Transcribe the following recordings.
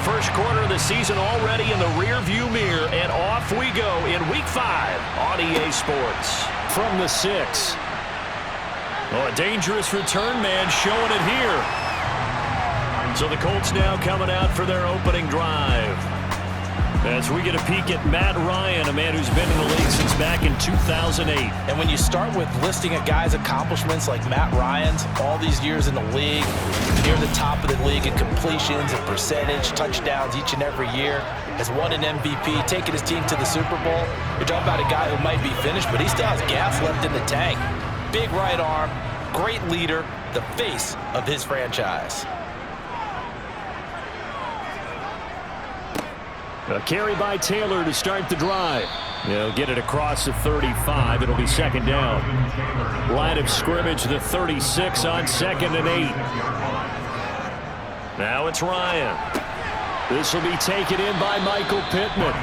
first quarter of the season already in the rearview mirror, and off we go in Week 5 on EA Sports. From the 6. Oh, a dangerous return man showing it here. So the Colts now coming out for their opening drive. As we get a peek at Matt Ryan, a man who's been in the league since back in 2008. And when you start with listing a guy's accomplishments like Matt Ryan's, all these years in the league, near the top of the league in completions and percentage, touchdowns each and every year, has won an MVP, taken his team to the Super Bowl. You're talking about a guy who might be finished, but he still has gas left in the tank. Big right arm, great leader, the face of his franchise. A carry by Taylor to start the drive. They'll get it across the 35. It'll be second down. Line of scrimmage, the 36 on 2nd and 8. Now it's Ryan. This will be taken in by Michael Pittman.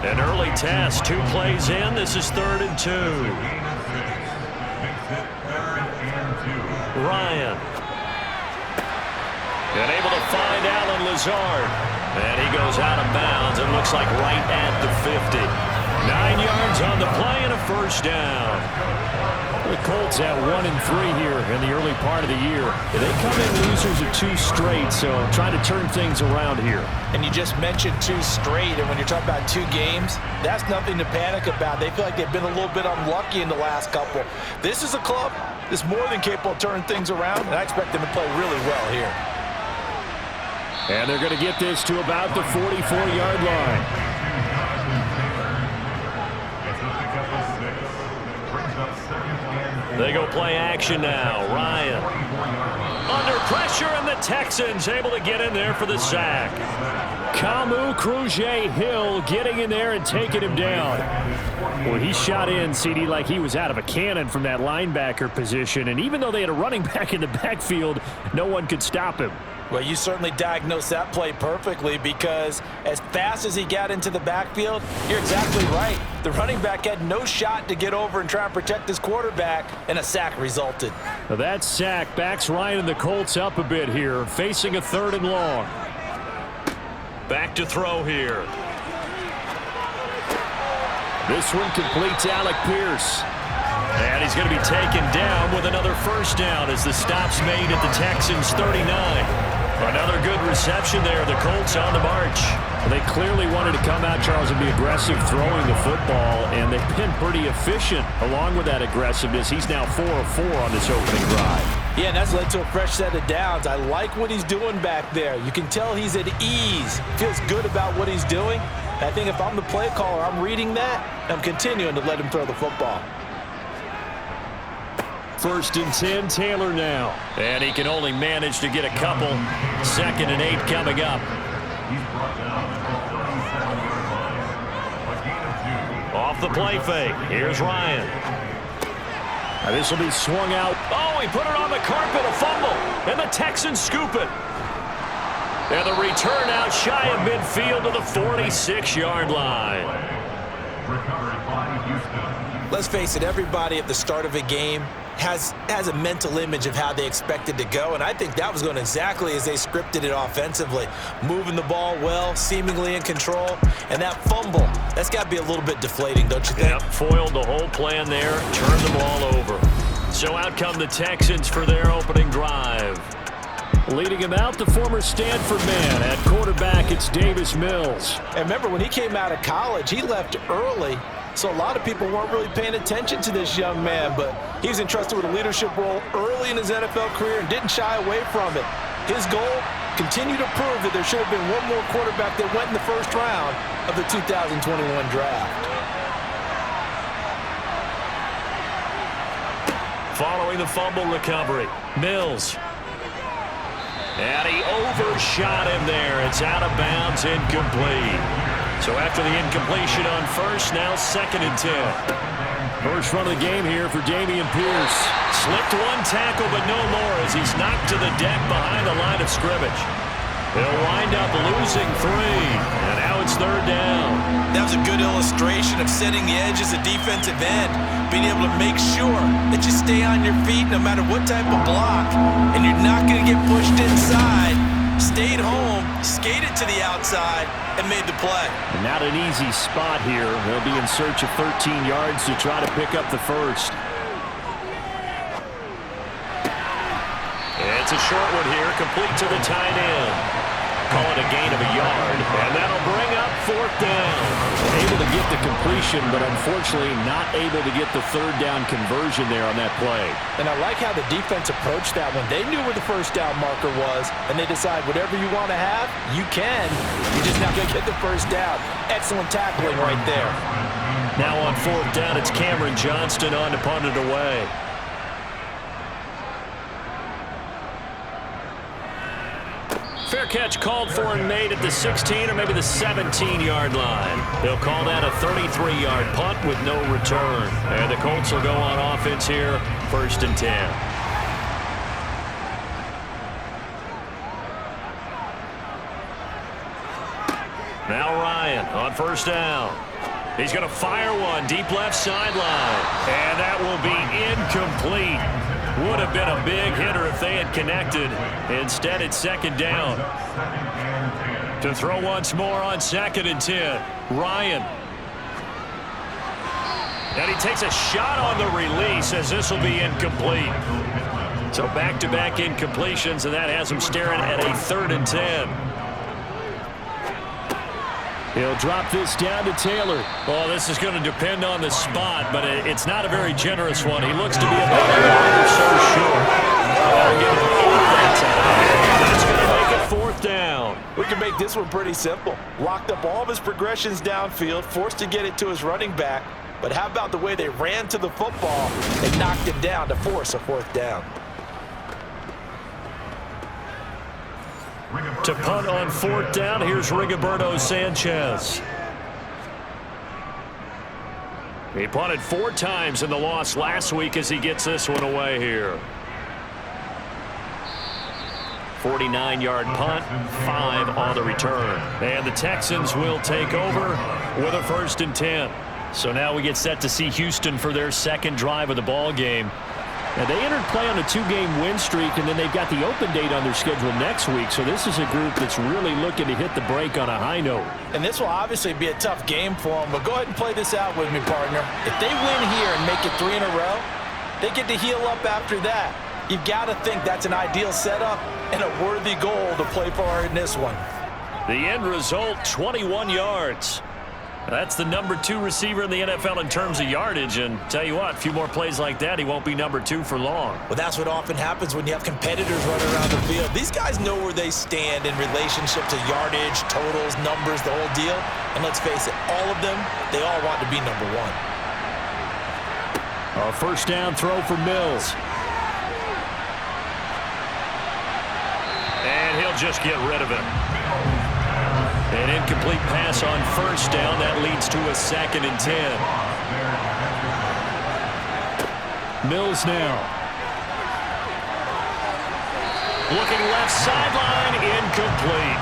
An early test, 2 plays in. This is 3rd and 2. Ryan. And able to find Alan Lazard. And he goes out of bounds. It looks like right at the 50. 9 yards on the play and a first down. The Colts at 1-3 here in the early part of the year. They come in losers of 2 straight, so trying to turn things around here. And you just mentioned 2 straight, and when you're talking about 2 games, that's nothing to panic about. They feel like they've been a little bit unlucky in the last couple. This is a club that's more than capable of turning things around, and I expect them to play really well here. And they're going to get this to about the 44-yard line. They go play action now. Ryan under pressure, and the Texans able to get in there for the sack. Kamu Cruz-Hill getting in there and taking him down. Well, he shot in, CD, like he was out of a cannon from that linebacker position. And even though they had a running back in the backfield, no one could stop him. Well, you certainly diagnosed that play perfectly, because as fast as he got into the backfield, you're exactly right. The running back had no shot to get over and try and protect his quarterback, and a sack resulted. Now that sack backs Ryan and the Colts up a bit here, facing a 3rd and long. Back to throw here. This one completes Alec Pierce. And he's going to be taken down with another first down as the stop's made at the Texans' 39. Another good reception there. The Colts on the march. They clearly wanted to come out, Charles, and be aggressive throwing the football, and they've been pretty efficient along with that aggressive,ness. He's now 4 of 4 on this opening drive. Yeah, and that's led to a fresh set of downs. I like what he's doing back there. You can tell he's at ease. Feels good about what he's doing. And I think if I'm the play caller, I'm reading that, and I'm continuing to let him throw the football. 1st and 10, Taylor now. And he can only manage to get a couple. 2nd and 8 coming up. Off the play fake. Here's Ryan. Now this will be swung out. Oh, he put it on the carpet, a fumble. And the Texans scoop it. And the return out shy of midfield to the 46-yard line. Let's face it, everybody at the start of a game has a mental image of how they expect it to go, and I think that was going exactly as they scripted it offensively. Moving the ball well, seemingly in control, and that fumble, that's got to be a little bit deflating, don't you think? Yep, foiled the whole plan there, turned the ball over. So out come the Texans for their opening drive. Leading him out, the former Stanford man. At quarterback, it's Davis Mills. And remember, when he came out of college, he left early. So a lot of people weren't really paying attention to this young man, but he was entrusted with a leadership role early in his NFL career and didn't shy away from it. His goal, continue to prove that there should have been one more quarterback that went in the 1st round of the 2021 draft. Following the fumble recovery, Mills. And he overshot him there. It's out of bounds, incomplete. So after the incompletion on 1st, now 2nd and 10. First run of the game here for Dameon Pierce. Slipped one tackle, but no more as he's knocked to the deck behind the line of scrimmage. He'll wind up losing 3, and now it's 3rd down. That was a good illustration of setting the edge as a defensive end, being able to make sure that you stay on your feet no matter what type of block, and you're not going to get pushed inside. Stayed home, skated to the outside, and made the play. Not an easy spot here. They'll be in search of 13 yards to try to pick up the first. It's a short one here, complete to the tight end. Call it a gain of a yard, and that'll bring up 4th down. Able to get the completion, but unfortunately not able to get the 3rd down conversion there on that play. And I like how the defense approached that one. They knew where the 1st down marker was, and they decide whatever you want to have, you can. You're just not going to get the 1st down. Excellent tackling right there. Now on 4th down, it's Cameron Johnston on to punt it away. Fair catch called for and made at the 16 or maybe the 17-yard line. They'll call that a 33-yard punt with no return. And the Colts will go on offense here, 1st and 10. Now Ryan on 1st down. He's going to fire one deep left sideline. And that will be incomplete. Would have been a big hitter if they had connected. Instead, it's 2nd down. To throw once more on 2nd and 10. Ryan. And he takes a shot on the release as this will be incomplete. So back-to-back incompletions, and that has him staring at a 3rd and 10. He'll drop this down to Taylor. Well, this is going to depend on the spot, but it's not a very generous one. He looks to be about a yard or so short. That's going to make it 4th down. We can make this one pretty simple. Locked up all of his progressions downfield, forced to get it to his running back. But how about the way they ran to the football and knocked him down to force a 4th down? To punt on 4th down, here's Rigoberto Sanchez. He punted 4 times in the loss last week as he gets this one away here. 49-yard punt, 5 on the return. And the Texans will take over with a 1st and 10. So now we get set to see Houston for their 2nd drive of the ball game. And they entered play on a 2-game win streak, and then they've got the open date on their schedule next week. So this is a group that's really looking to hit the break on a high note. And this will obviously be a tough game for them, but go ahead and play this out with me, partner. If they win here and make it 3 in a row, they get to heal up after that. You've got to think that's an ideal setup and a worthy goal to play for in this one. The end result, 21 yards. That's the number 2 receiver in the NFL in terms of yardage, and tell you what, a few more plays like that, he won't be number 2 for long. Well, that's what often happens when you have competitors running around the field. These guys know where they stand in relationship to yardage, totals, numbers, the whole deal. And let's face it, all of them, they all want to be number 1. A 1st down throw for Mills. And he'll just get rid of it. An incomplete pass on 1st down. That leads to a 2nd and 10. Mills now. Looking left sideline, incomplete.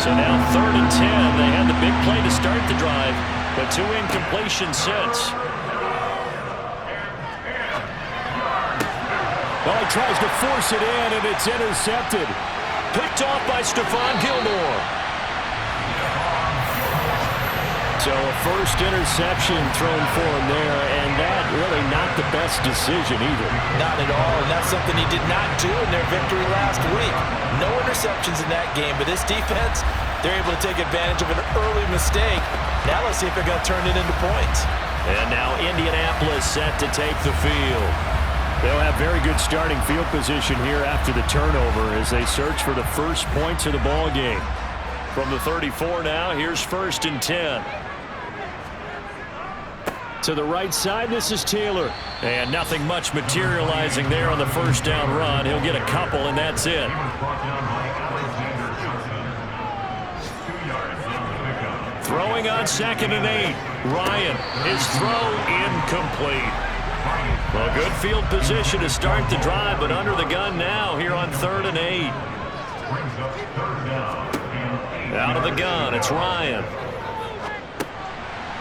So now 3rd and 10. They had the big play to start the drive, but 2 incompletions since. Well, he tries to force it in, and it's intercepted. Picked off by Stephon Gilmore. So a 1st interception thrown for him there, and that really not the best decision either. Not at all, and that's something he did not do in their victory last week. No interceptions in that game, but this defense, they're able to take advantage of an early mistake. Now let's see if they're going to turn it into points. And now Indianapolis set to take the field. They'll have very good starting field position here after the turnover as they search for the first points of the ball game. From the 34 now, here's 1st and 10. To the right side, this is Taylor. And nothing much materializing there on the 1st down run. He'll get a couple, and that's it. Throwing on 2nd and 8. Ryan, his throw incomplete. Well, good field position to start the drive, but under the gun now here on 3rd and 8. Out of the gun, it's Ryan.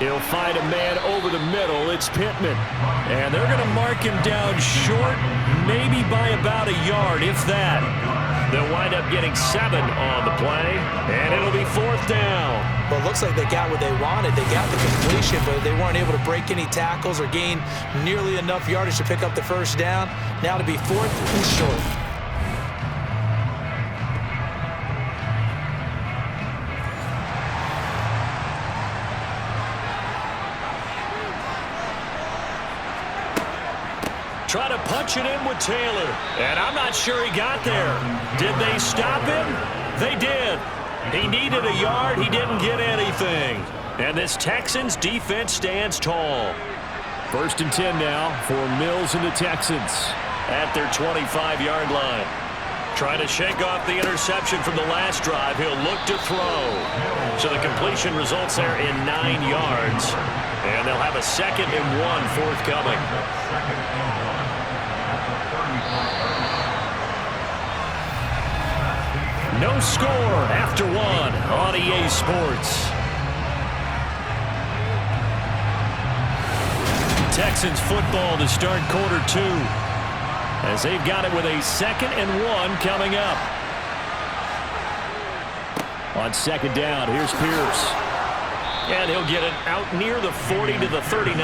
He'll find a man over the middle. It's Pittman. And they're going to mark him down short, maybe by about a yard, if that. They'll wind up getting 7 on the play, and it'll be 4th down. Well, it looks like they got what they wanted. They got the completion, but they weren't able to break any tackles or gain nearly enough yardage to pick up the first down. Now to be 4th and short. Try to punch it in with Taylor, and I'm not sure he got there. Did they stop him? They did. He needed a yard. He didn't get anything. And this Texans defense stands tall. 1st and 10 now for Mills and the Texans. At their 25-yard line. Trying to shake off the interception from the last drive. He'll look to throw. So the completion results there in 9 yards. And they'll have a 2nd and 1 forthcoming. No score after 1 on EA Sports. Texans football to start quarter 2. As they've got it with a 2nd and 1 coming up. On 2nd down, here's Pierce. And he'll get it out near the 40 to the 39.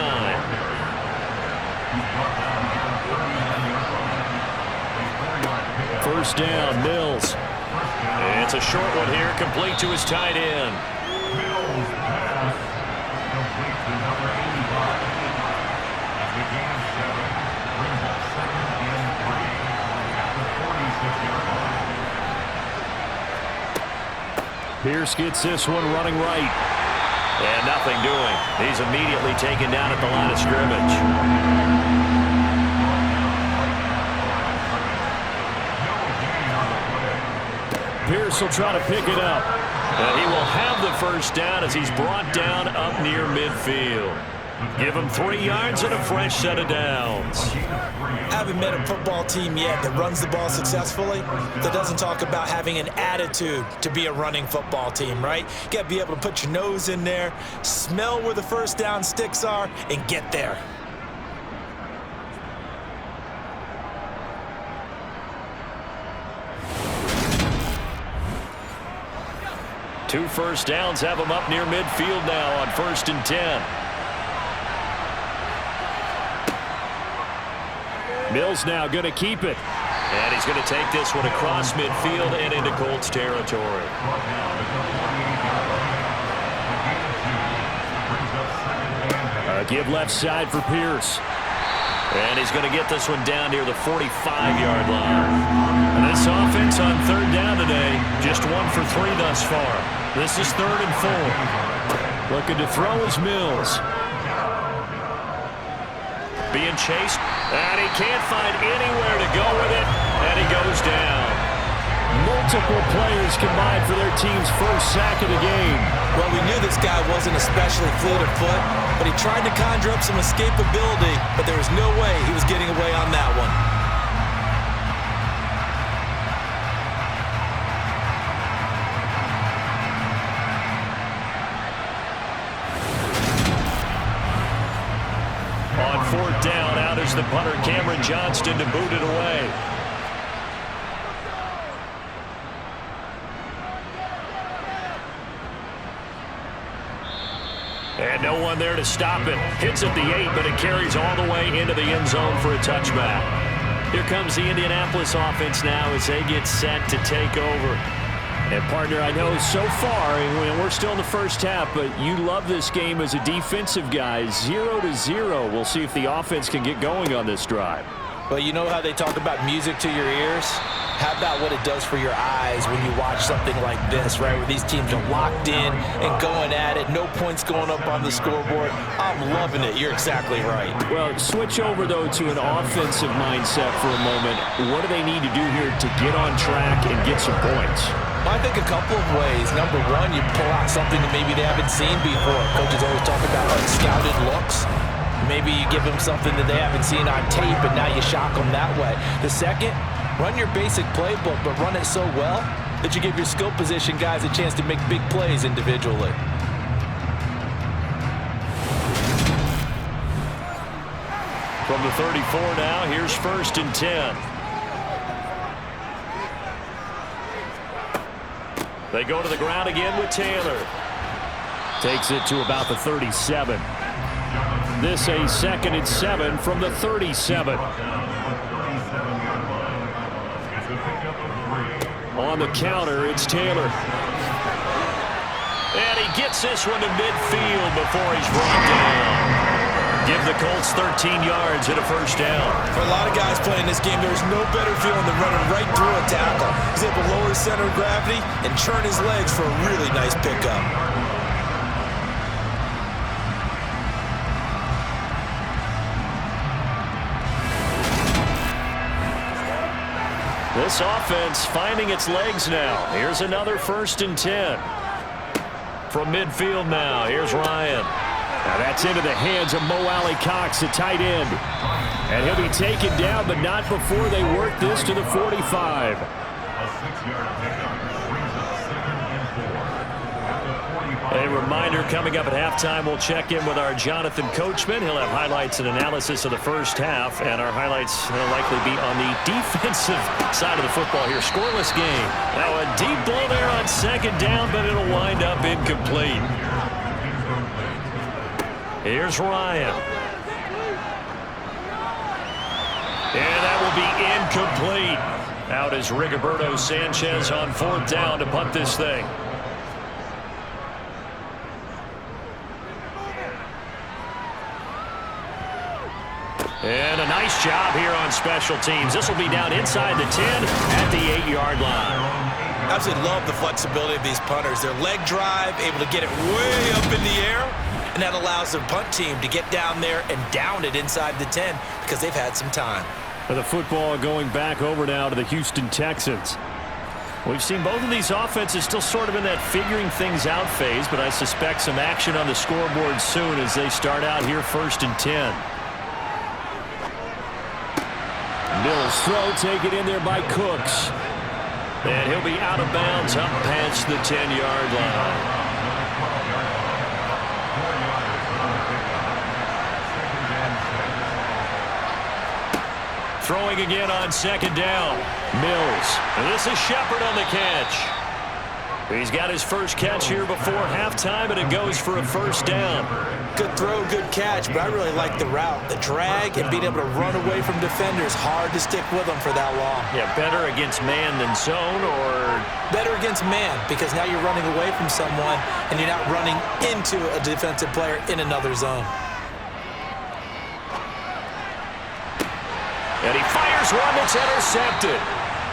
First down, Mills. It's a short one here, complete to his tight end. Pierce gets this one running right. And nothing doing. He's immediately taken down at the line of scrimmage. Pierce will try to pick it up. And he will have the first down as he's brought down up near midfield. Give him 3 yards and a fresh set of downs. Haven't met a football team yet that runs the ball successfully, that doesn't talk about having an attitude to be a running football team, right? You got to be able to put your nose in there, smell where the first down sticks are, and get there. Two first downs have him up near midfield now on 1st and 10. Mills now going to keep it. And he's going to take this one across midfield and into Colts territory. Give left side for Pierce. And he's going to get this one down near the 45-yard line. And this offense on 3rd down today, just 1 for 3 thus far. This is 3rd and 4. Looking to throw is Mills. Being chased, and he can't find anywhere to go with it, and he goes down. Multiple players combined for their team's first sack of the game. Well, we knew this guy wasn't especially fleet of foot, but he tried to conjure up some escapability, but there was no way he was getting away on that one. On 4th down, out is the punter, Cameron Johnston, to boot it away. And no one there to stop it. Hits at the 8, but it carries all the way into the end zone for a touchback. Here comes the Indianapolis offense now as they get set to take over. And, partner, I know so far, and we're still in the first half, but you love this game as a defensive guy. 0-0. We'll see if the offense can get going on this drive. Well, you know how they talk about music to your ears? How about what it does for your eyes when you watch something like this, right, where these teams are locked in and going at it, no points going up on the scoreboard? I'm loving it. You're exactly right. Well, switch over, though, to an offensive mindset for a moment. What do they need to do here to get on track and get some points? I think a couple of ways. Number one, you pull out something that maybe they haven't seen before. Coaches always talk about unscouted looks. Maybe you give them something that they haven't seen on tape, and now you shock them that way. The second, run your basic playbook, but run it so well that you give your skill position guys a chance to make big plays individually. From the 34 now, here's 1st and 10. They go to the ground again with Taylor. Takes it to about the 37. This a 2nd and 7 from the 37. On the counter, it's Taylor. And he gets this one to midfield before he's brought down. Give the Colts 13 yards and a first down. For a lot of guys playing this game, there's no better feeling than running right through a tackle. He's able to lower his center of gravity and churn his legs for a really nice pickup. This offense finding its legs now. Here's another 1st and 10. From midfield now, here's Ryan. Now that's into the hands of Mo Alley Cox, the tight end. And he'll be taken down, but not before they work this to the 45. A reminder, coming up at halftime, we'll check in with our Jonathan Coachman. He'll have highlights and analysis of the first half, and our highlights will likely be on the defensive side of the football here. Scoreless game. Now a deep blow there on 2nd down, but it'll wind up incomplete. Here's Ryan. And that will be incomplete. Out is Rigoberto Sanchez on 4th down to punt this thing. And a nice job here on special teams. This will be down inside the 10 at the 8-yard line. Absolutely love the flexibility of these punters. Their leg drive, able to get it way up in the air, and that allows the punt team to get down there and down it inside the 10 because they've had some time. The football going back over now to the Houston Texans. We've seen both of these offenses still sort of in that figuring things out phase, but I suspect some action on the scoreboard soon as they start out here 1st and 10. Mills throw taken in there by Cooks. And he'll be out of bounds up past the 10-yard line. Throwing again on 2nd down. Mills. And this is Shepard on the catch. He's got his first catch here before halftime, and it goes for a first down. Good throw, good catch, but I really like the route. The drag and being able to run away from defenders. Hard to stick with them for that long. Yeah, better against man than zone, or? Better against man, because now you're running away from someone, and you're not running into a defensive player in another zone. And he fires one that's intercepted.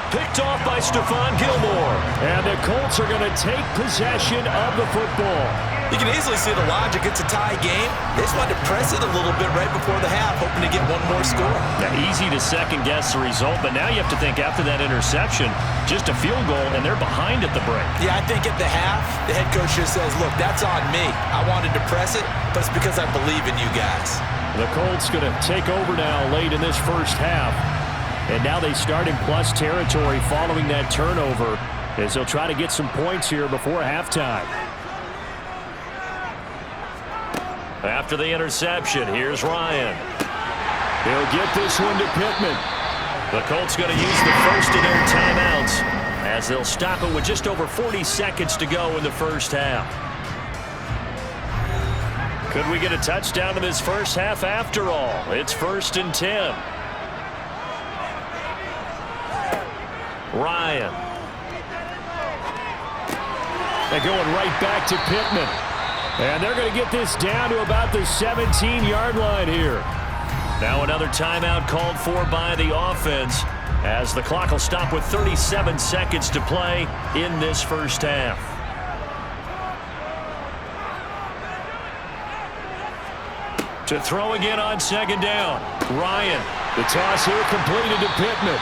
Picked off by Stephon Gilmore. And the Colts are going to take possession of the football. You can easily see the logic. It's a tie game. They just wanted to press it a little bit right before the half, hoping to get one more score. Now, easy to second-guess the result, but now you have to think after that interception, just a field goal, and they're behind at the break. Yeah, I think at the half, the head coach just says, look, that's on me. I wanted to press it, but it's because I believe in you guys. The Colts going to take over now late in this first half. And now they start in plus territory following that turnover as they'll try to get some points here before halftime. After the interception, here's Ryan. He'll get this one to Pittman. The Colts going to use the first of their timeouts as they'll stop it with just over 40 seconds to go in the first half. Could we get a touchdown in this first half after all? It's 1st and 10. Ryan. They're going right back to Pittman. And they're going to get this down to about the 17-yard line here. Now another timeout called for by the offense as the clock will stop with 37 seconds to play in this first half. To throw again on 2nd down. Ryan. The toss here completed to Pittman.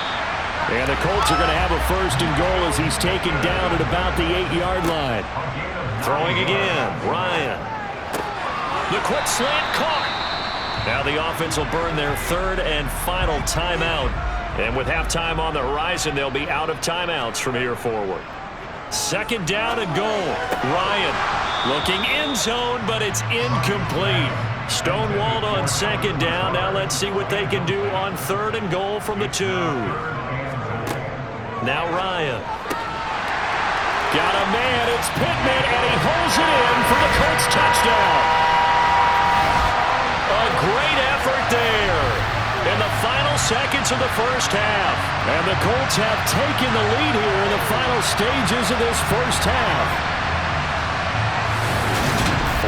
And the Colts are going to have a 1st and goal as he's taken down at about the 8-yard line. Throwing again. Ryan. The quick slant caught. Now the offense will burn their 3rd and final timeout. And with halftime on the horizon, they'll be out of timeouts from here forward. 2nd down and goal. Ryan looking end zone, but it's incomplete. Stonewalled on 2nd down. Now let's see what they can do on 3rd and goal from the 2. Now Ryan. Got a man, it's Pittman, and he holds it in for the Colts touchdown. A great effort there in the final seconds of the first half. And the Colts have taken the lead here in the final stages of this first half.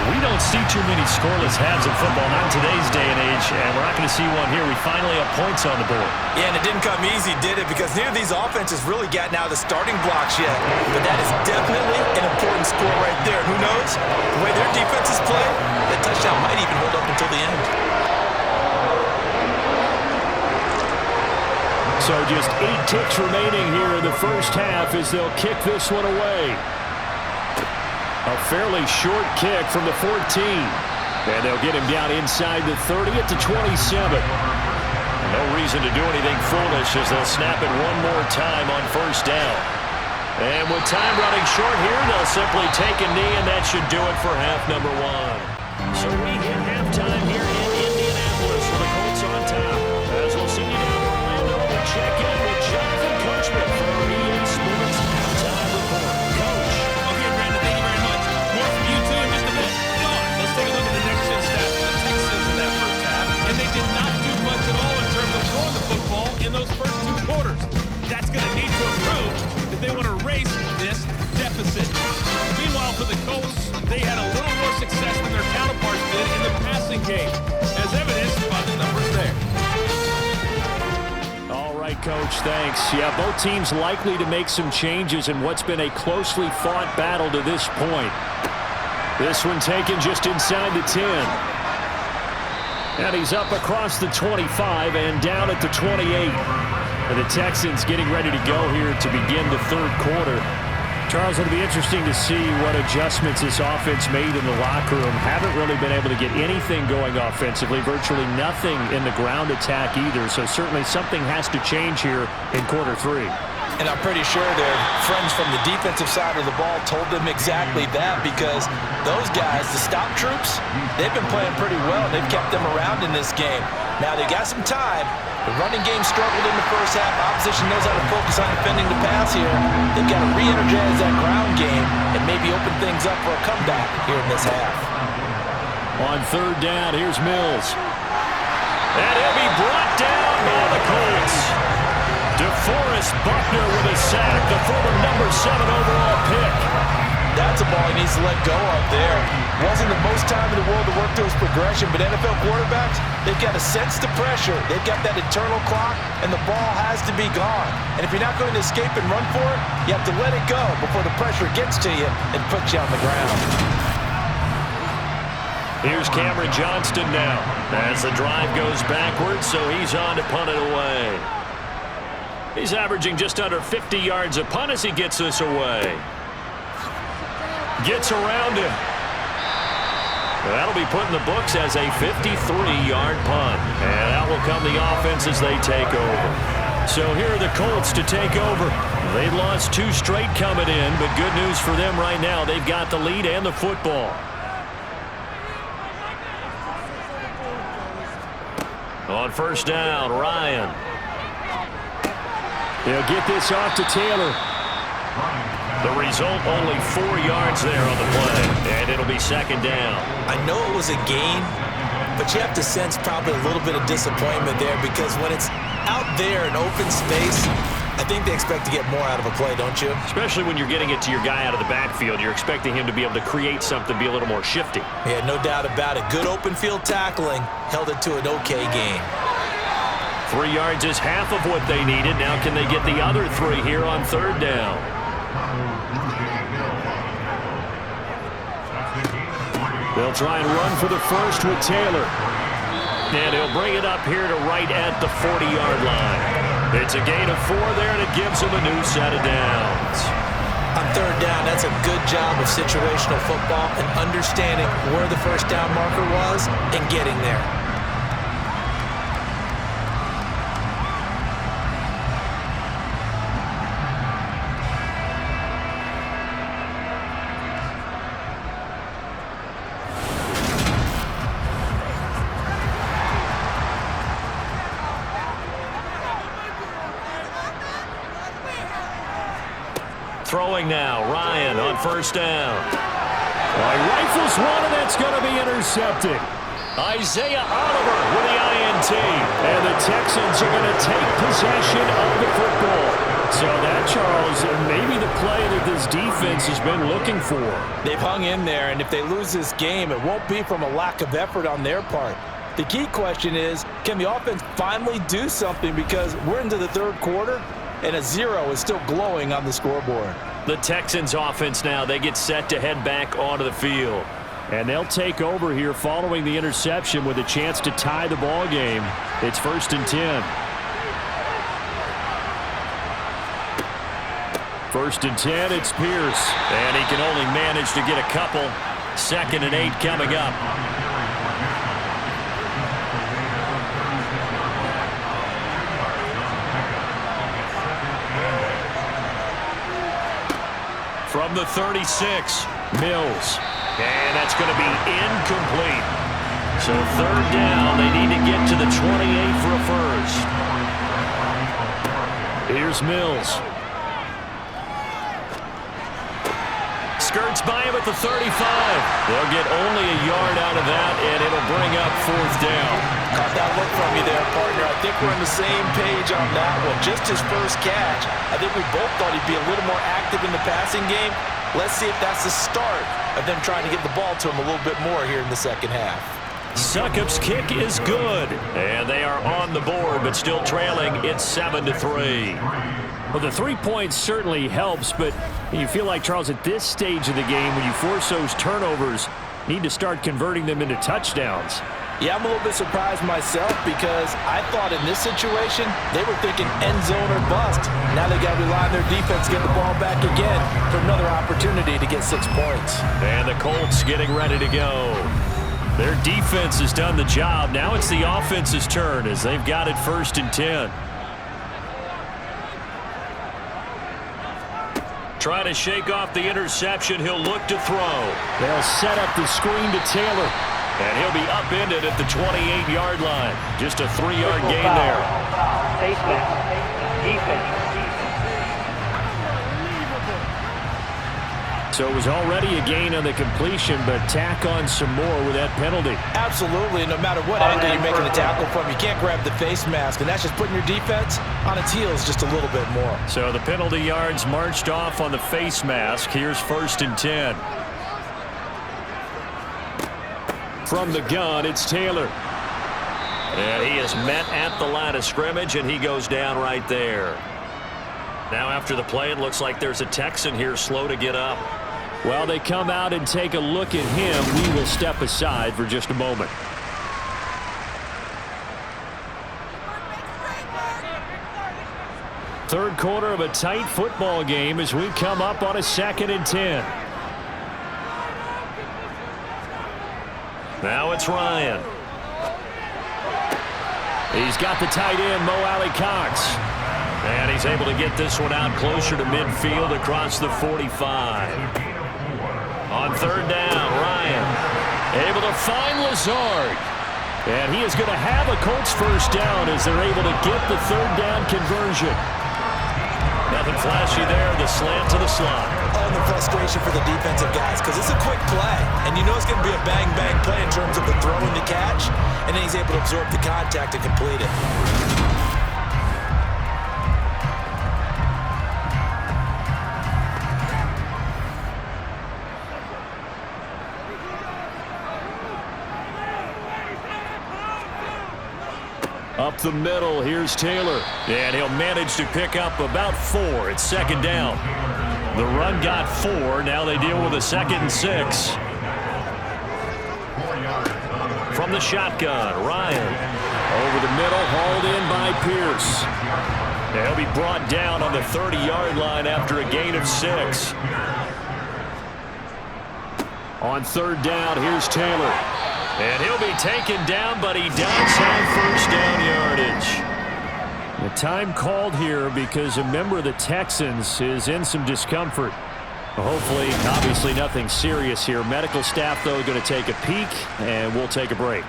We don't see too many scoreless halves in football, not in today's day and age, and we're not going to see one here. We finally have points on the board. Yeah, and it didn't come easy, did it? Because neither of these offenses really gotten out of the starting blocks yet. But that is definitely an important score right there. And who knows? The way their defenses play, that touchdown might even hold up until the end. So just 8 ticks remaining here in the first half as they'll kick this one away. A fairly short kick from the 14. And they'll get him down inside the 30 at the 27. No reason to do anything foolish as they'll snap it one more time on first down. And with time running short here, they'll simply take a knee, and that should do it for half number 1. So we hit halftime here in Indianapolis with the Colts on top. As we'll send you down to Orlando, we check in with Jonathan Coachman for EA Sports Halftime Report. Coach. Okay, Brandon, thank you very much. More from you two in just a bit. Come on, let's take a look at the next gen stats for the Texans in that first half. And they did not do much at all in terms of throwing the football in those first 2 quarters. That's going to need to improve if they want to erase this deficit. Meanwhile, for the Colts, they had a little more success than their counterparts did in the passing game, as evidenced by the numbers there. All right, Coach, thanks. Yeah, both teams likely to make some changes in what's been a closely fought battle to this point. This one taken just inside the 10. And he's up across the 25 and down at the 28. And the Texans getting ready to go here to begin the third quarter. Charles, it'll be interesting to see what adjustments this offense made in the locker room. Haven't really been able to get anything going offensively, virtually nothing in the ground attack either. So certainly something has to change here in quarter 3. And I'm pretty sure their friends from the defensive side of the ball told them exactly that, because those guys, the stop troops, they've been playing pretty well. They've kept them around in this game. Now they got some time. The running game struggled in the first half. Opposition knows how to focus on defending the pass here. They've got to re-energize that ground game and maybe open things up for a comeback here in this half. On third down, here's Mills. And he'll be brought down by the Colts. DeForest Buckner with a sack, the former number 7 overall pick. That's a ball he needs to let go of there. Wasn't the most time in the world to work through his progression, but NFL quarterbacks, they've got to sense the pressure. They've got that internal clock, and the ball has to be gone. And if you're not going to escape and run for it, you have to let it go before the pressure gets to you and puts you on the ground. Here's Cameron Johnston now as the drive goes backwards, so he's on to punt it away. He's averaging just under 50 yards a punt as he gets this away. Gets around him. That'll be put in the books as a 53-yard punt. And out will come the offense as they take over. So here are the Colts to take over. They lost 2 straight coming in, but good news for them right now. They've got the lead and the football. On first down, Ryan. They'll get this off to Taylor. The result, only 4 yards there on the play, and it'll be second down. I know it was a gain, but you have to sense probably a little bit of disappointment there, because when it's out there in open space, I think they expect to get more out of a play, don't you? Especially when you're getting it to your guy out of the backfield. You're expecting him to be able to create something, be a little more shifty. Yeah, no doubt about it. Good open field tackling held it to an okay game. 3 yards is half of what they needed. Now can they get the other 3 here on third down? They'll try and run for the first with Taylor. And he'll bring it up here to right at the 40-yard line. It's a gain of 4 there, and it gives him a new set of downs. On third down, that's a good job of situational football and understanding where the first down marker was and getting there. Throwing now, Ryan on first down. Well, he rifles one, and that's going to be intercepted. Isaiah Oliver with the INT. And the Texans are going to take possession of the football. So that, Charles, maybe the play that this defense has been looking for. They've hung in there, and if they lose this game, it won't be from a lack of effort on their part. The key question is, can the offense finally do something, because we're into the third quarter, and a 0 is still glowing on the scoreboard. The Texans offense now, they get set to head back onto the field. And they'll take over here following the interception with a chance to tie the ball game. It's 1st and 10. 1st and 10, it's Pierce. And he can only manage to get a couple. 2nd and 8 coming up. From the 36, Mills. And that's going to be incomplete. So 3rd down, they need to get to the 28 for a first. Here's Mills. Skirts by him at the 35. They'll get only a yard out of that, and it'll bring up 4th down. Caught that look from you there, partner. I think we're on the same page on that one. Just his first catch. I think we both thought he'd be a little more active in the passing game. Let's see if that's the start of them trying to get the ball to him a little bit more here in the second half. Succop's kick is good, and they are on the board, but still trailing. It's 7-3. Well, the 3 points certainly helps, but you feel like, Charles, at this stage of the game, when you force those turnovers, you need to start converting them into touchdowns. Yeah, I'm a little bit surprised myself, because I thought in this situation, they were thinking end zone or bust. Now they got to rely on their defense to get the ball back again for another opportunity to get 6 points. And the Colts getting ready to go. Their defense has done the job. Now it's the offense's turn as they've got it 1st and 10. Trying to shake off the interception. He'll look to throw. They'll set up the screen to Taylor. And he'll be upended at the 28-yard line. Just a 3-yard gain there. Face mask. Defense. So it was already a gain on the completion, but tack on some more with that penalty. Absolutely. No matter what angle you're making a tackle from, you can't grab the face mask, and that's just putting your defense on its heels just a little bit more. So the penalty yards marched off on the face mask. Here's 1st and 10. From the gun, it's Taylor. And he is met at the line of scrimmage, and he goes down right there. Now after the play, it looks like there's a Texan here slow to get up. While they come out and take a look at him, we will step aside for just a moment. Third quarter of a tight football game as we come up on a 2nd and 10. Now it's Ryan. He's got the tight end, Mo Alley-Cox. And he's able to get this one out closer to midfield across the 45. On 3rd down, Ryan able to find Lazard. And he is going to have a Colts first down as they're able to get the 3rd down conversion. Nothing flashy there, the slant to the slot. Oh, and the frustration for the defensive guys, because it's a quick play. And you know it's going to be a bang-bang play in terms of the throw and the catch. And then he's able to absorb the contact and complete it. Up the middle, here's Taylor. And he'll manage to pick up about 4. It's 2nd down. The run got 4. Now they deal with a 2nd and 6. From the shotgun, Ryan. Over the middle, hauled in by Pierce. He'll be brought down on the 30-yard line after a gain of 6. On 3rd down, here's Taylor. And he'll be taken down, but he does have 1st down yardage. The time called here because a member of the Texans is in some discomfort. Hopefully, obviously nothing serious here. Medical staff, though, going to take a peek, and we'll take a break.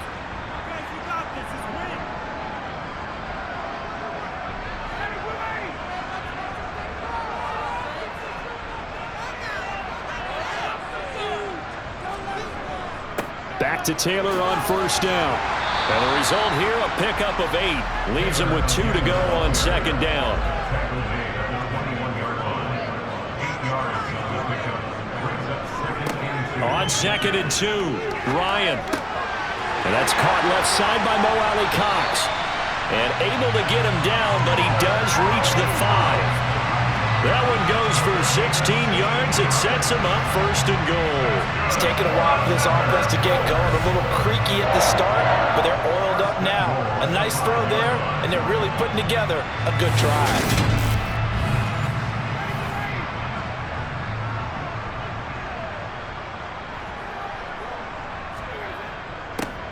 Back to Taylor on first down. And the result here, a pickup of 8. Leaves him with 2 to go on second down. On 2nd and 2, Ryan. And that's caught left side by Mo Alley-Cox. And able to get him down, but he does reach the 5. That one goes for 16 yards. It sets him up 1st and goal. It's taken a while for this offense to get going. A little creaky at the start, but they're oiled up now. A nice throw there, and they're really putting together a good drive.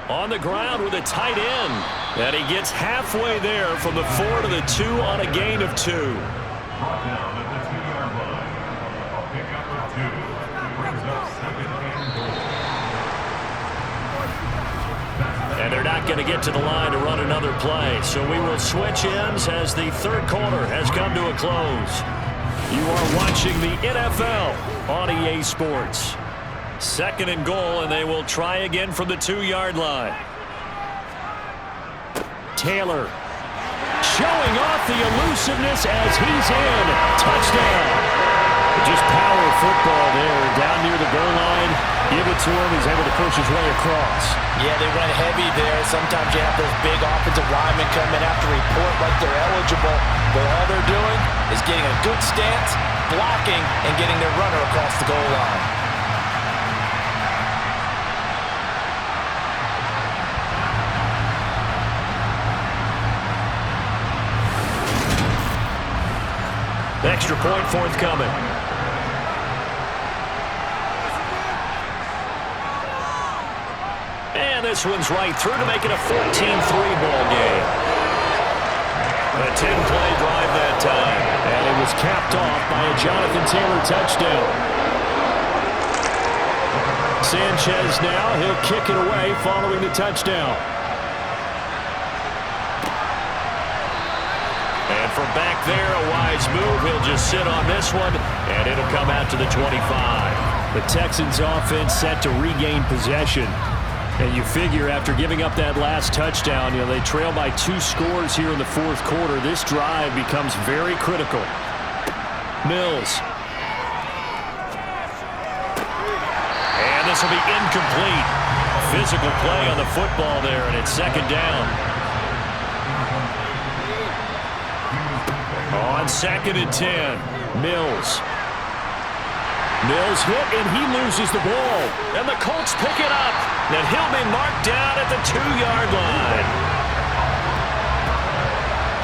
On the ground with a tight end. And he gets halfway there from the 4 to the 2 on a gain of 2. And they're not going to get to the line to run another play. So we will switch ends as the 3rd quarter has come to a close. You are watching the NFL on EA Sports. 2nd and goal, and they will try again from the 2-yard line. Taylor showing off the elusiveness as he's in. Touchdown. Just power football there down near the goal line. Give it to him. He's able to push his way across. Yeah, they went heavy there. Sometimes you have those big offensive linemen come in after report like they're eligible. But all they're doing is getting a good stance, blocking, and getting their runner across the goal line. Extra point forthcoming. And this one's right through to make it a 14-3 ball game. A 10-play drive that time. And it was capped off by a Jonathan Taylor touchdown. Sanchez now, he'll kick it away following the touchdown. And from back there, a wise move. He'll just sit on this one, and it'll come out to the 25. The Texans offense set to regain possession. And you figure after giving up that last touchdown, they trail by 2 scores here in the 4th quarter. This drive becomes very critical. Mills. And this will be incomplete. Physical play on the football there, and it's 2nd down. On 2nd and 10, Mills. Mills hit, and he loses the ball. And the Colts pick it up. And he'll be marked down at the 2-yard line.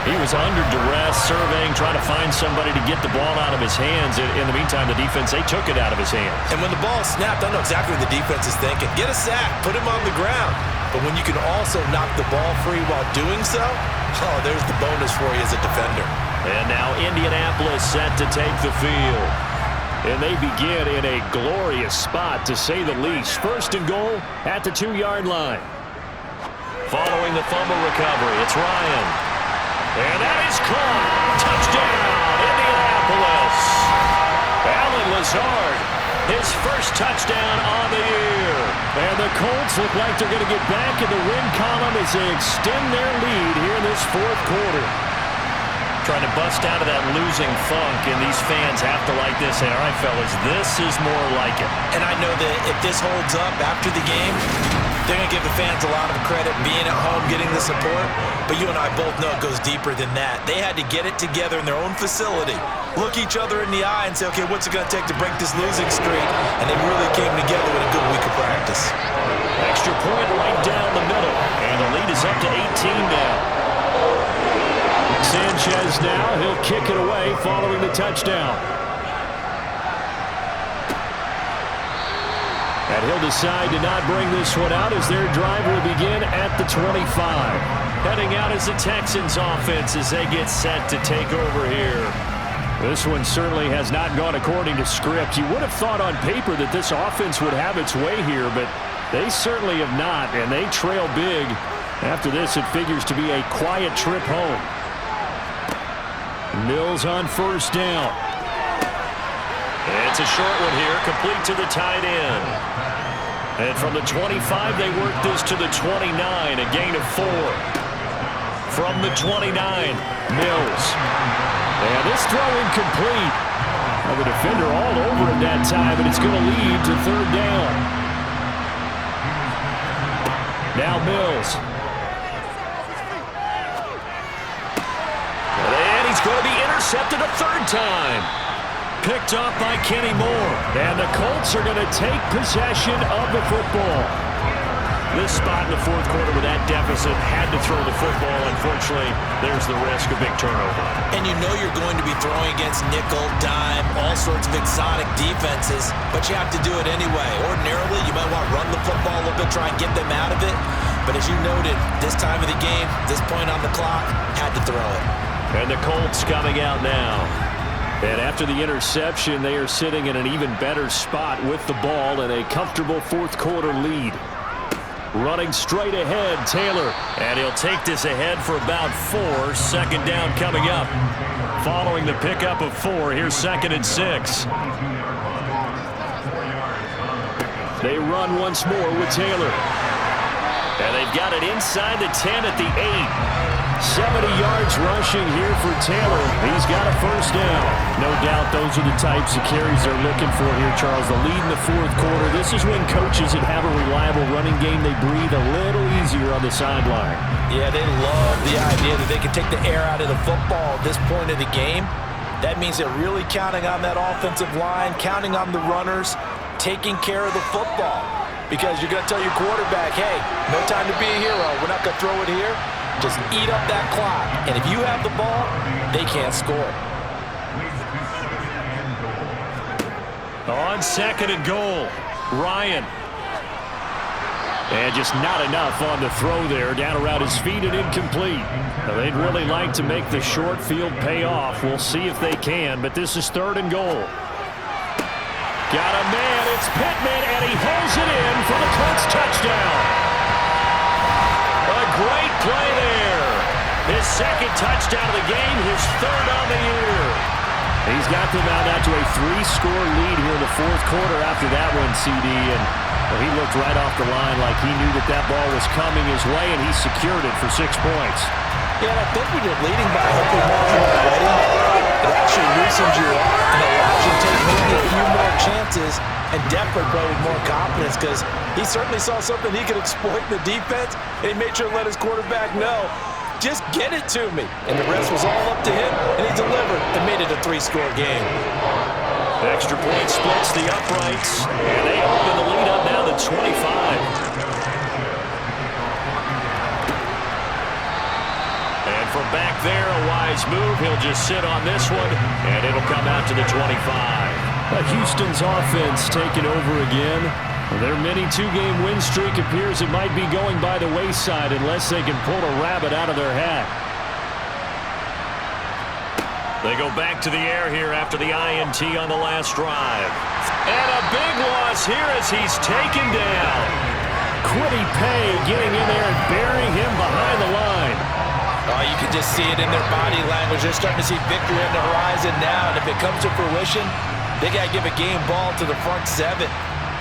He was under duress, surveying, trying to find somebody to get the ball out of his hands. In the meantime, the defense, they took it out of his hands. And when the ball snapped, I know exactly what the defense is thinking. Get a sack, put him on the ground. But when you can also knock the ball free while doing so, there's the bonus for you as a defender. And now Indianapolis set to take the field. And they begin in a glorious spot, to say the least. 1st and goal at the 2-yard line. Following the fumble recovery, it's Ryan. And that is caught. Touchdown, Indianapolis. Allen Lazard, his first touchdown on the year. And the Colts look like they're going to get back in the win column as they extend their lead here in this 4th quarter. Trying to bust out of that losing funk, and these fans have to like this. Say, all right, fellas, this is more like it. And I know that if this holds up after the game, they're going to give the fans a lot of credit being at home, getting the support. But you and I both know it goes deeper than that. They had to get it together in their own facility, look each other in the eye and say, okay, what's it going to take to break this losing streak? And they really came together with a good week of practice. Extra point right down the middle, and the lead is up to 18 now. Sanchez now, he'll kick it away following the touchdown. And he'll decide to not bring this one out as their drive will begin at the 25. Heading out is the Texans offense as they get set to take over here. This one certainly has not gone according to script. You would have thought on paper that this offense would have its way here, but they certainly have not, and they trail big. After this, it figures to be a quiet trip home. Mills on 1st down. It's a short one here, complete to the tight end. And from the 25, they work this to the 29, a gain of 4. From the 29, Mills. And this throw incomplete. Well, the defender all over it that time, and it's going to lead to 3rd down. Now Mills. And he's going to be intercepted a 3rd time. Picked off by Kenny Moore. And the Colts are going to take possession of the football. This spot in the 4th quarter with that deficit, had to throw the football. Unfortunately, there's the risk of big turnover. And you know you're going to be throwing against nickel, dime, all sorts of exotic defenses, but you have to do it anyway. Ordinarily, you might want to run the football a little bit, try and get them out of it. But as you noted, this time of the game, this point on the clock, had to throw it. And the Colts coming out now. And after the interception, they are sitting in an even better spot with the ball and a comfortable 4th quarter lead. Running straight ahead, Taylor. And he'll take this ahead for about 4. 2nd down coming up. Following the pickup of 4, here's 2nd and 6. They run once more with Taylor. And they've got it inside the 10 at the 8. 70 yards rushing here for Taylor. He's got a 1st down. No doubt those are the types of carries they're looking for here, Charles. The lead in the 4th quarter. This is when coaches that have a reliable running game, they breathe a little easier on the sideline. Yeah, they love the idea that they can take the air out of the football at this point of the game. That means they're really counting on that offensive line, counting on the runners, taking care of the football. Because you're going to tell your quarterback, hey, no time to be a hero. We're not going to throw it here. Just eat up that clock. And if you have the ball, they can't score. On 2nd and goal, Ryan. And just not enough on the throw there. Down around his feet and incomplete. Now, they'd really like to make the short field pay off. We'll see if they can, but this is 3rd and goal. Got a man, it's Pittman, and he holds it in for the Colts touchdown. A great play there. His 2nd touchdown of the game, his 3rd on the year. He's got them out to a 3-score lead here in the 4th quarter after that one, CD. And well, he looked right off the line like he knew that ball was coming his way, and he secured it for 6 points. Yeah, and I think when you're leading by a couple margin already, it actually loosens you up and allows you to take maybe a few more chances and definitely play with more confidence, because he certainly saw something he could exploit in the defense, and he made sure to let his quarterback know, just get it to me. And the rest was all up to him, and he delivered and made it a 3-score game. The extra point splits the uprights, and they open the lead up now to 25. And from back there, a wise move. He'll just sit on this one, and it'll come out to the 25. Houston's offense taking over again. Their mini 2-game win streak appears it might be going by the wayside unless they can pull a rabbit out of their hat. They go back to the air here after the INT on the last drive. And a big loss here as he's taken down. Quiddy Pay getting in there and burying him behind the line. Oh, you can just see it in their body language. They're starting to see victory on the horizon now. And if it comes to fruition, they got to give a game ball to the front 7.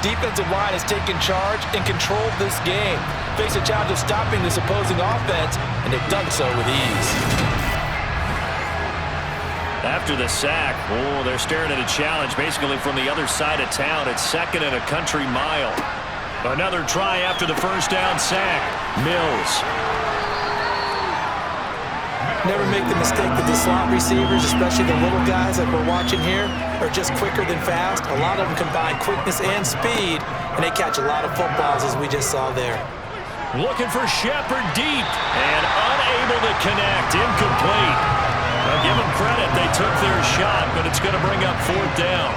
Defensive line has taken charge and controlled this game. Face a challenge of stopping this opposing offense, and they've done so with ease. After the sack, they're staring at a challenge basically from the other side of town. It's 2nd and a country mile. Another try after the 1st down sack. Mills. Never make the mistake that the slot receivers, especially the little guys like we're watching here, are just quicker than fast. A lot of them combine quickness and speed, and they catch a lot of footballs, as we just saw there. Looking for Shepard deep, and unable to connect. Incomplete. Now give them credit. They took their shot, but it's going to bring up 4th down.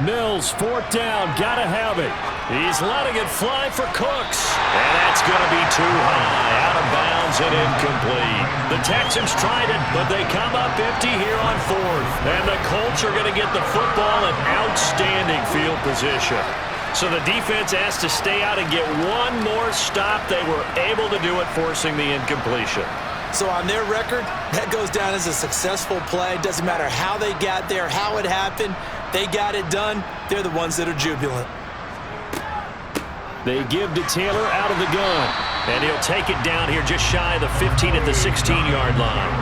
Mills, 4th down, gotta have it. He's letting it fly for Cooks. And that's going to be too high. Out of bounds and incomplete. The Texans tried it, but they come up empty here on 4th. And the Colts are going to get the football in outstanding field position. So the defense has to stay out and get one more stop. They were able to do it, forcing the incompletion. So on their record, that goes down as a successful play. Doesn't matter how they got there, how it happened. They got it done. They're the ones that are jubilant. They give to Taylor out of the gun. And he'll take it down here just shy of the 15 at the 16-yard line.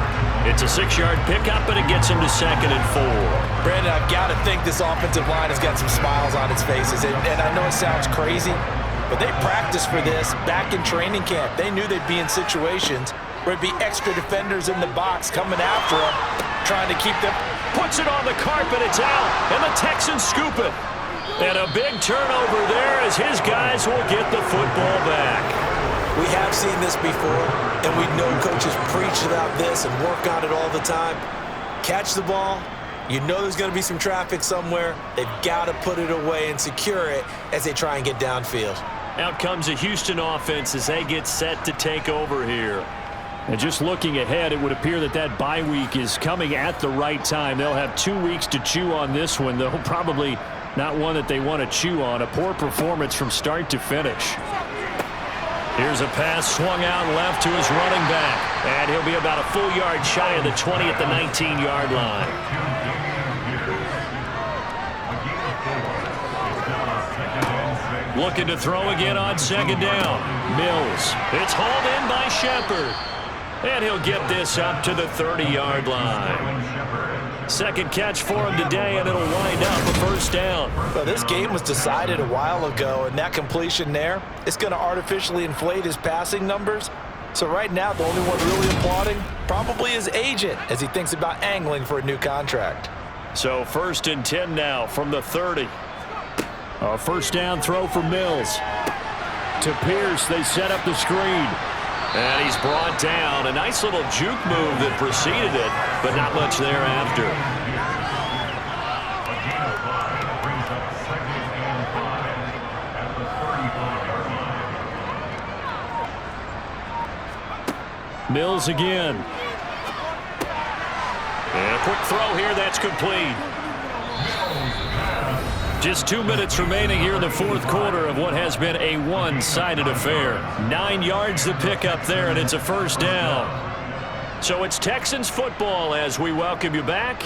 It's a 6-yard pickup, but it gets him to 2nd and 4. Brandon, I've got to think this offensive line has got some smiles on its faces. And I know it sounds crazy, but they practiced for this back in training camp. They knew they'd be in situations where it'd be extra defenders in the box coming after them, trying to keep them. Puts it on the carpet, it's out, and the Texans scoop it. And a big turnover there as his guys will get the football back. We have seen this before, and we know coaches preach about this and work on it all the time. Catch the ball. You know there's going to be some traffic somewhere. They've got to put it away and secure it as they try and get downfield. Out comes the Houston offense as they get set to take over here. And just looking ahead, it would appear that bye week is coming at the right time. They'll have 2 weeks to chew on this one, though probably not one that they want to chew on. A poor performance from start to finish. Here's a pass swung out left to his running back. And he'll be about a full yard shy of the 20 at the 19-yard line. Looking to throw again on 2nd down. Mills. It's hauled in by Shepard. And he'll get this up to the 30-yard line. 2nd catch for him today, and it'll wind up a 1st down. Well, this game was decided a while ago, and that completion there, it's going to artificially inflate his passing numbers. So right now, the only one really applauding probably his agent as he thinks about angling for a new contract. So 1st and 10 now from the 30. A 1st down throw for Mills. To Pierce, they set up the screen. And he's brought down. A nice little juke move that preceded it, but not much thereafter. Mills again. And a quick throw here, that's complete. Just 2 minutes remaining here in the 4th quarter of what has been a one-sided affair. 9 yards to pick up there, and it's a 1st down. So it's Texans football as we welcome you back.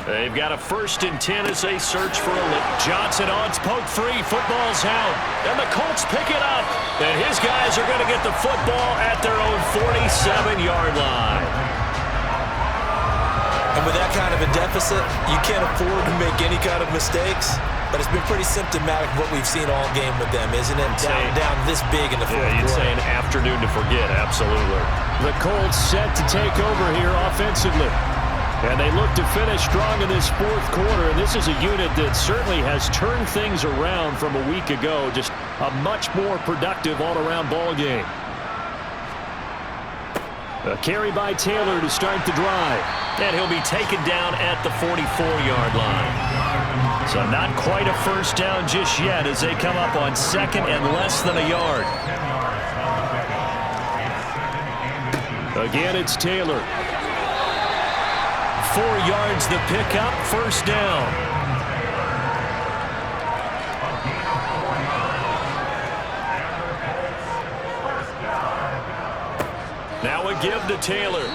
They've got a 1st and 10 as they search for a lick. Johnson on, poke free, football's out. And the Colts pick it up. And his guys are going to get the football at their own 47-yard line. And with that kind of a deficit, you can't afford to make any kind of mistakes. But it's been pretty symptomatic of what we've seen all game with them, isn't it? Down this big in the 4th quarter. You'd say an afternoon to forget, absolutely. The Colts set to take over here offensively. And they look to finish strong in this 4th quarter. And this is a unit that certainly has turned things around from a week ago. Just a much more productive all-around ball game. A carry by Taylor to start the drive. And he'll be taken down at the 44-yard line. So not quite a 1st down just yet as they come up on 2nd and less than a yard. Again, it's Taylor. 4 yards the pickup, 1st down. Now a give to Taylor.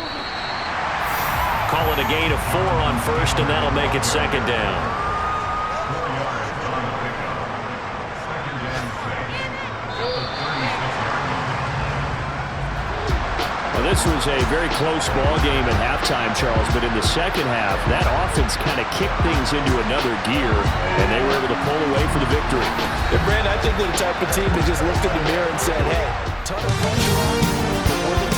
Call it a gain of 4 on 1st, and that'll make it 2nd down. Well, this was a very close ball game at halftime, Charles, but in the 2nd half, that offense kind of kicked things into another gear, and they were able to pull away for the victory. And Brandon, I think they're the type of team that just looked in the mirror and said, hey, ton of pressure on, but we're